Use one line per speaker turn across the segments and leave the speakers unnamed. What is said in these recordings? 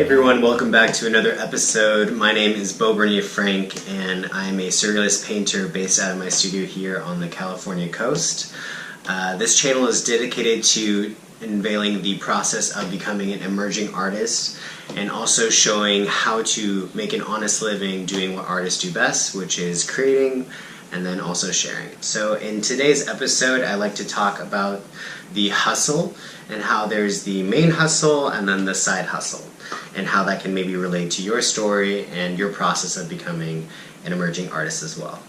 everyone, welcome back to another episode. My name is Beau Frank, and I'm a surrealist painter based out of my studio here on the California coast. This channel is dedicated to unveiling the process of becoming an emerging artist and also showing how to make an honest living doing what artists do best, which is creating and then also sharing. So in today's episode, I like to talk about the hustle and how there's the main hustle and then the side hustle, and how that can maybe relate to your story and your process of becoming an emerging artist as well.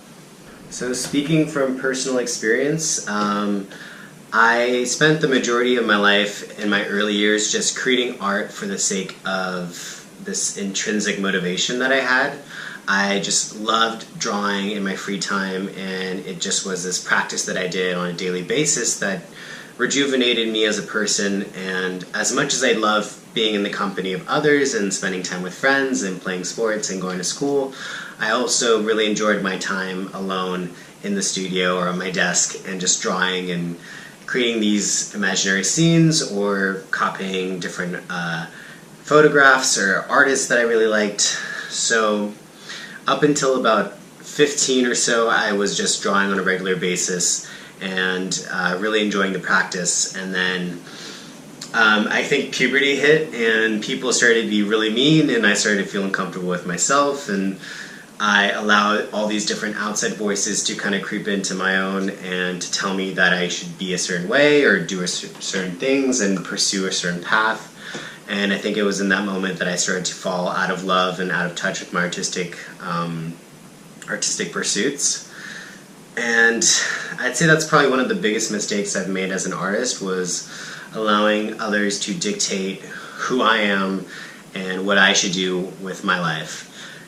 So speaking from personal experience, I spent the majority of my life in my early years just creating art for the sake of this intrinsic motivation that I had. I just loved drawing in my free time, and it just was this practice that I did on a daily basis that rejuvenated me as a person. And as much as I love being in the company of others and spending time with friends and playing sports and going to school, I also really enjoyed my time alone in the studio or on my desk and just drawing and creating these imaginary scenes or copying different photographs or artists that I really liked. So up until about 15 or so, I was just drawing on a regular basis and really enjoying the practice. And then I think puberty hit and people started to be really mean, and I started feeling comfortable with myself, and I allowed all these different outside voices to kind of creep into my own and to tell me that I should be a certain way or do certain things and pursue a certain path. And I think it was in that moment that I started to fall out of love and out of touch with my artistic pursuits. And I'd say that's probably one of the biggest mistakes I've made as an artist, was allowing others to dictate who I am and what I should do with my life.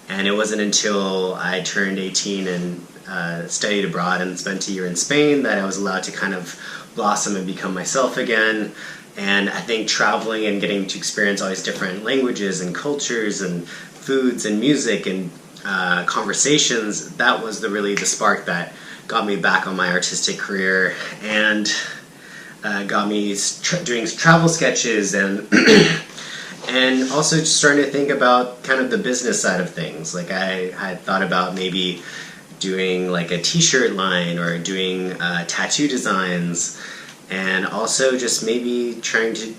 And it wasn't until I turned 18 and studied abroad and spent a year in Spain that I was allowed to kind of blossom and become myself again. And I think traveling and getting to experience all these different languages and cultures and foods and music and conversations, that was really the spark that got me back on my artistic career and got me doing travel sketches and and also just starting to think about kind of the business side of things. Like I had thought about maybe doing like a t-shirt line or doing tattoo designs, and also just maybe trying to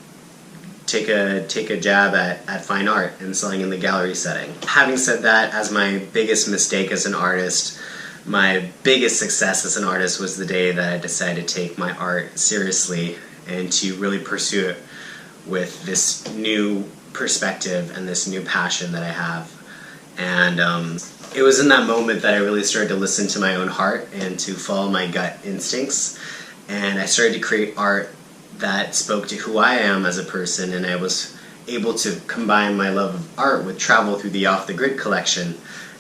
take a jab at fine art and selling in the gallery setting. Having said that, as my biggest mistake as an artist, my biggest success as an artist was the day that I decided to take my art seriously and to really pursue it with this new perspective and this new passion that I have. And it was in that moment that I really started to listen to my own heart and to follow my gut instincts. And I started to create art that spoke to who I am as a person, and I was able to combine my love of art with travel through the Off the Grid collection.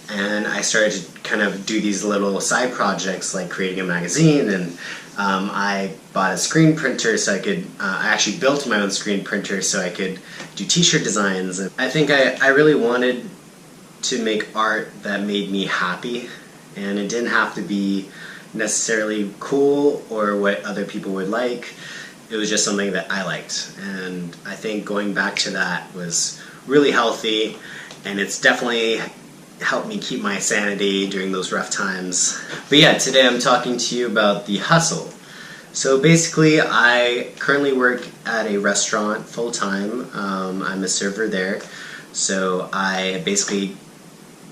And I started to kind of do these little side projects like creating a magazine, and I bought a screen printer so I could, I actually built my own screen printer so I could do t-shirt designs. And I think I really wanted to make art that made me happy, and it didn't have to be necessarily cool or what other people would like. It was just something that I liked, and I think going back to that was really healthy, and it's definitely helped me keep my sanity during those rough times. But yeah, today I'm talking to you about the hustle. So basically, I currently work at a restaurant full-time. I'm a server there, so I basically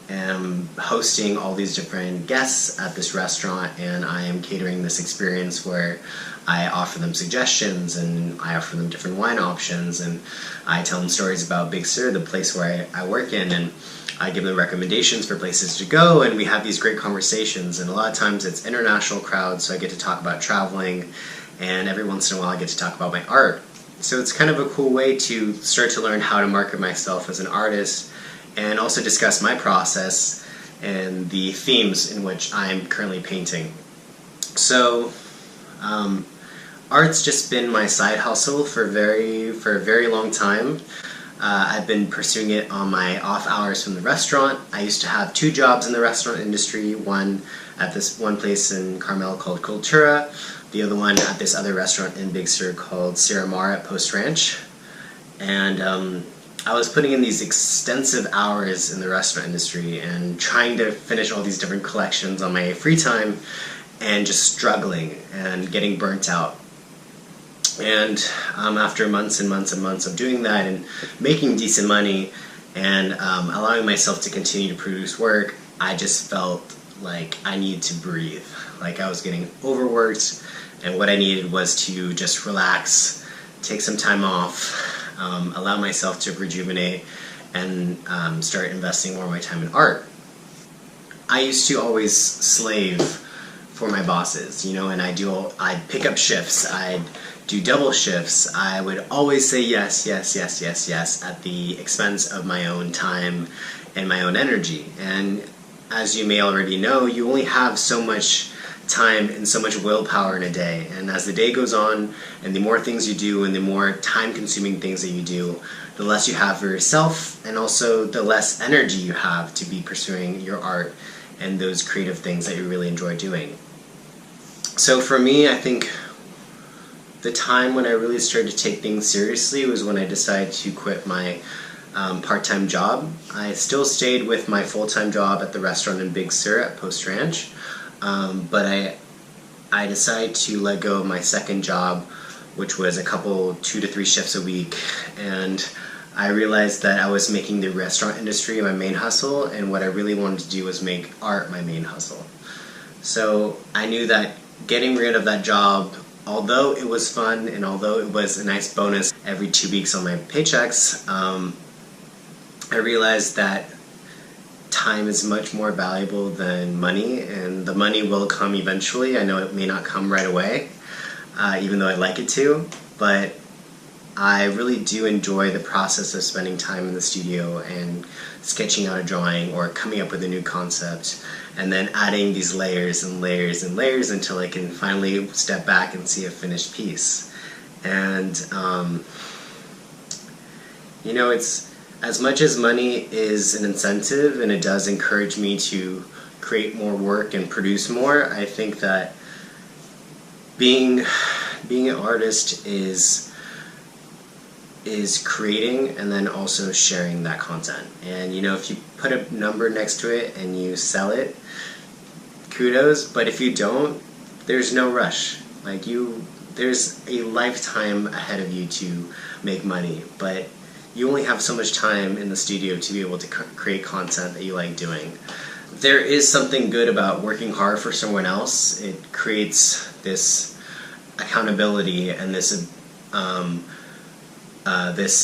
am hosting all these different guests at this restaurant, and I am catering this experience where I offer them suggestions and I offer them different wine options, and I tell them stories about Big Sur, the place where I work in, and I give them recommendations for places to go, and we have these great conversations. And a lot of times it's international crowds, so I get to talk about traveling, and every once in a while I get to talk about my art. So it's kind of a cool way to start to learn how to market myself as an artist, and also discuss my process and the themes in which I'm currently painting. So art's just been my side hustle for a very long time. I've been pursuing it on my off hours from the restaurant. I used to have 2 jobs in the restaurant industry, one at this one place in Carmel called Cultura, the other one at this other restaurant in Big Sur called Sierra Mar at Post Ranch. And I was putting in these extensive hours in the restaurant industry and trying to finish all these different collections on my free time and just struggling and getting burnt out. And after months and months and months of doing that and making decent money and allowing myself to continue to produce work, I just felt like I needed to breathe. Like I was getting overworked, and what I needed was to just relax, take some time off, allow myself to rejuvenate, and start investing more of my time in art. I used to always slave for my bosses, and I'd pick up shifts, I'd do double shifts, I would always say yes, yes, yes, yes, yes, at the expense of my own time and my own energy. And as you may already know, you only have so much time and so much willpower in a day. And as the day goes on, and the more things you do and the more time-consuming things that you do, the less you have for yourself, and also the less energy you have to be pursuing your art and those creative things that you really enjoy doing. So for me, I think the time when I really started to take things seriously was when I decided to quit my part-time job. I still stayed with my full-time job at the restaurant in Big Sur at Post Ranch, but I decided to let go of my second job, which was a couple 2 to 3 shifts a week, and I realized that I was making the restaurant industry my main hustle, and what I really wanted to do was make art my main hustle. So I knew that getting rid of that job, although it was fun and although it was a nice bonus every 2 weeks on my paychecks, I realized that time is much more valuable than money, and the money will come eventually. I know it may not come right away, even though I'd like it to, but I really do enjoy the process of spending time in the studio and sketching out a drawing or coming up with a new concept, and then adding these layers and layers and layers until I can finally step back and see a finished piece. And it's, as much as money is an incentive and it does encourage me to create more work and produce more, I think that being an artist is creating and then also sharing that content. And if you put a number next to it and you sell it, kudos, but if you don't, there's no rush. There's a lifetime ahead of you to make money, but you only have so much time in the studio to be able to create content that you like doing. There is something good about working hard for someone else. It creates this accountability and this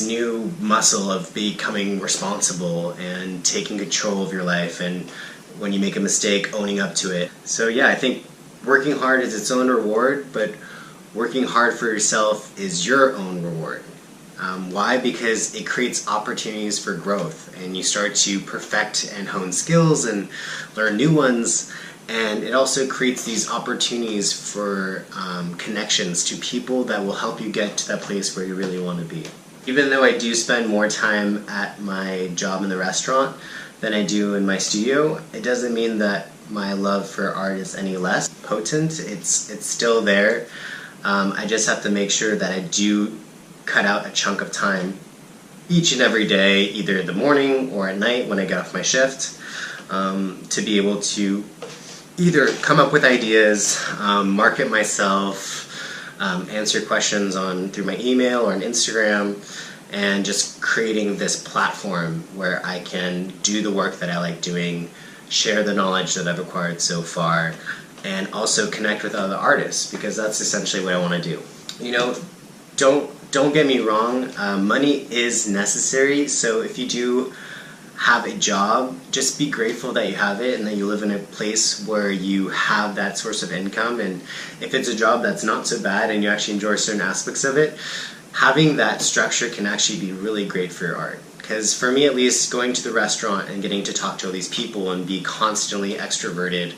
new muscle of becoming responsible and taking control of your life, and when you make a mistake, owning up to it. So yeah, I think working hard is its own reward, but working hard for yourself is your own reward. Why? Because it creates opportunities for growth, and you start to perfect and hone skills and learn new ones, and it also creates these opportunities for connections to people that will help you get to that place where you really want to be. Even though I do spend more time at my job in the restaurant than I do in my studio, it doesn't mean that my love for art is any less potent. It's still there. I just have to make sure that I do cut out a chunk of time each and every day, either in the morning or at night when I get off my shift, to be able to either come up with ideas, market myself, answer questions through my email or on Instagram, and just creating this platform where I can do the work that I like doing, share the knowledge that I've acquired so far, and also connect with other artists, because that's essentially what I want to do. Don't get me wrong, money is necessary, so if you do have a job, just be grateful that you have it and that you live in a place where you have that source of income. And if it's a job that's not so bad and you actually enjoy certain aspects of it, having that structure can actually be really great for your art. Because for me at least, going to the restaurant and getting to talk to all these people and be constantly extroverted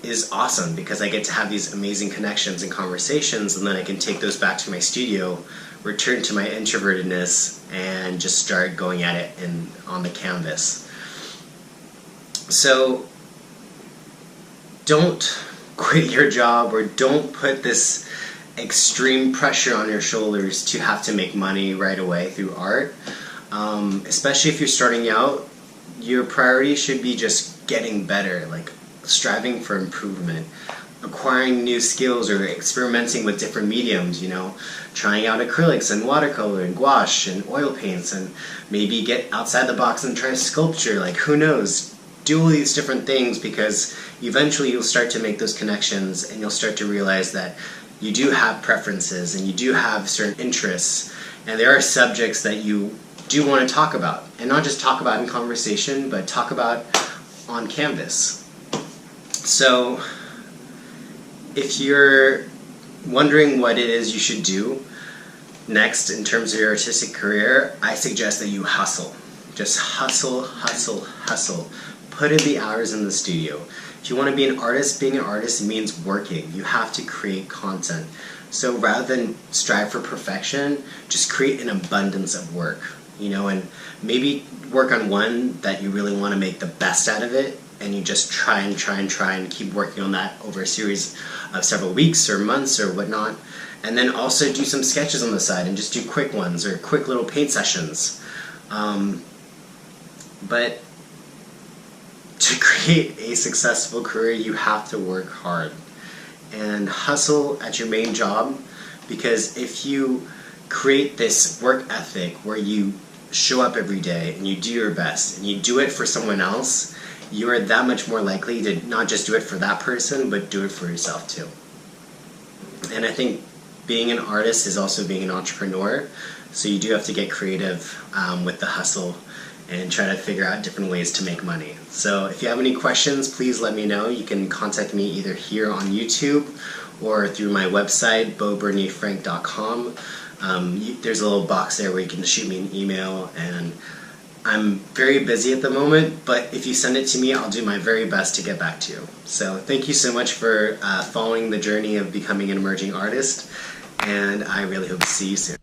is awesome, because I get to have these amazing connections and conversations, and then I can take those back to my studio, return to my introvertedness, and just start going at it on the canvas. So don't quit your job, or don't put this extreme pressure on your shoulders to have to make money right away through art. Especially if you're starting out, your priority should be just getting better, like striving for improvement, acquiring new skills or experimenting with different mediums, trying out acrylics and watercolor and gouache and oil paints, and maybe get outside the box and try sculpture, like who knows. Do all these different things, because eventually you'll start to make those connections and you'll start to realize that you do have preferences and you do have certain interests, and there are subjects that you do want to talk about, and not just talk about in conversation, but talk about on canvas. So if you're wondering what it is you should do next in terms of your artistic career, I suggest that you hustle. Just hustle, hustle, hustle. Put in the hours in the studio. If you want to be an artist, being an artist means working. You have to create content. So rather than strive for perfection, just create an abundance of work, and maybe work on one that you really want to make the best out of it, and you just try and keep working on that over a series of several weeks or months or whatnot. And then also do some sketches on the side and just do quick ones or quick little paint sessions. But to create a successful career, you have to work hard and hustle at your main job, because if you create this work ethic where you show up every day and you do your best and you do it for someone else, you are that much more likely to not just do it for that person, but do it for yourself too. And I think being an artist is also being an entrepreneur, so you do have to get creative with the hustle and try to figure out different ways to make money. So if you have any questions, please let me know. You can contact me either here on YouTube or through my website, beauberniefrank.com. There's a little box there where you can shoot me an email, and I'm very busy at the moment, but if you send it to me, I'll do my very best to get back to you. So thank you so much for following the journey of becoming an emerging artist, and I really hope to see you soon.